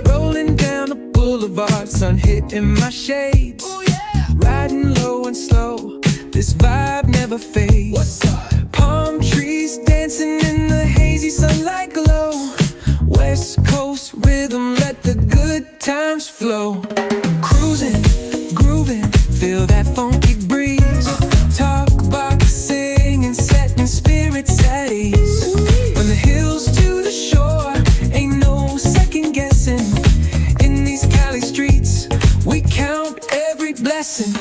Rolling down the boulevard, sun hitting my shades. Riding low and slow, this vibe never fades. What's up? Palm trees dancing in the hazy sunlight glow. West Coast rhythm, let the good times flow. Cruising, grooving, feel that funky breeze. Talk about singing, setting spirits at ease. From the hills to the shore, ain't no second guessing. In these Cali streets, we count every blessing.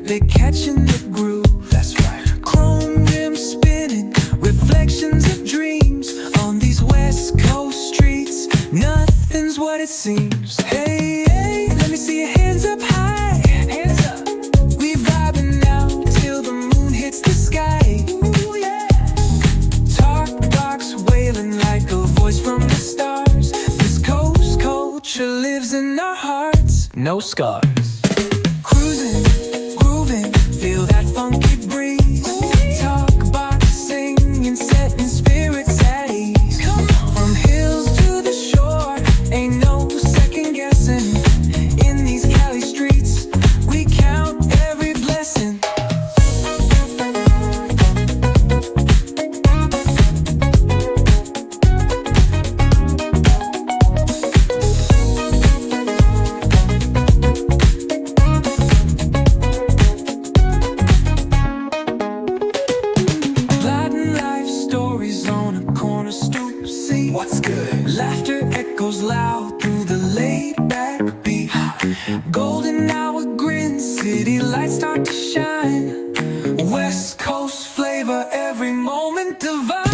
They're catching the groove, that's right. Chrome rims spinning, reflections of dreams. On these West Coast streets, nothing's what it seems. Hey, hey, let me see your hands up high. Hands up. We vibing now till the moon hits the sky. Ooh, yeah. Talk box wailing like a voice from the stars. This coast culture lives in our hearts, no scars. Cruising, feel that funky breeze. Talk about singing, setting spirits at ease. From hills to the shore, ain't no second guessing. In these Cali streets, we count every blessing. What's good? Laughter echoes loud through the laid-back beat. Golden hour grin, city lights start to shine. West Coast flavor, every moment divine.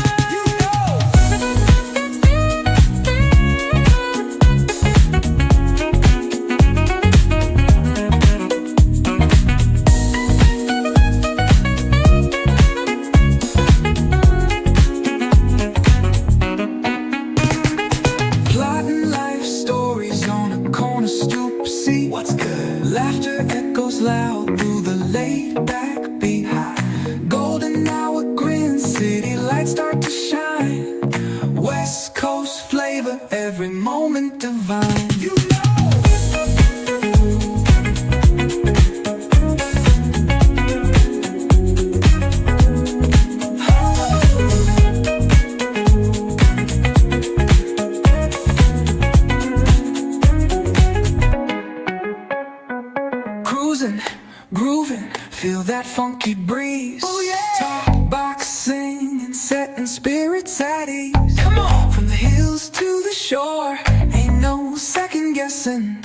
What's good? Laughter echoes loud through the laid-back beat. Golden hour grin, city lights start to shine. West Coast flavor, every moment divine. You cruising, grooving, feel that funky breeze. Oh yeah! Talk box singing, setting spirits at ease. Come on! From the hills to the shore, ain't no second guessing.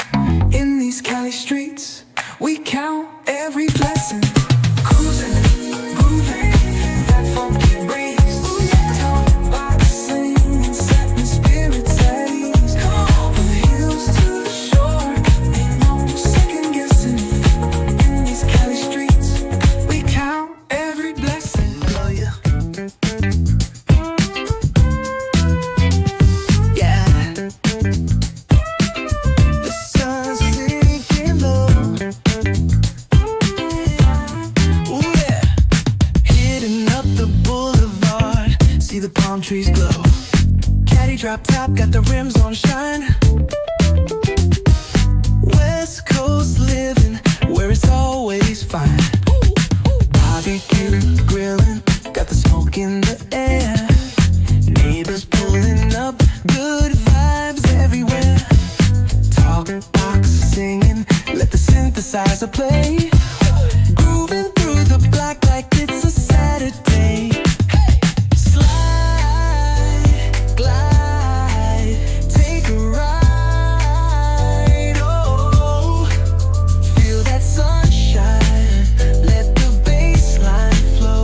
In these Cali streets, we count every blessing. Cruising, grooving, feel that funky breeze. Talk box singing, setting spirits at ease. Come on! From the hills to the shore, ain't no second guessing. The palm trees glow. Caddy drop top, got the rims on shine. West Coast living, where it's always fine. Barbecue, grilling, got the smoke in the air.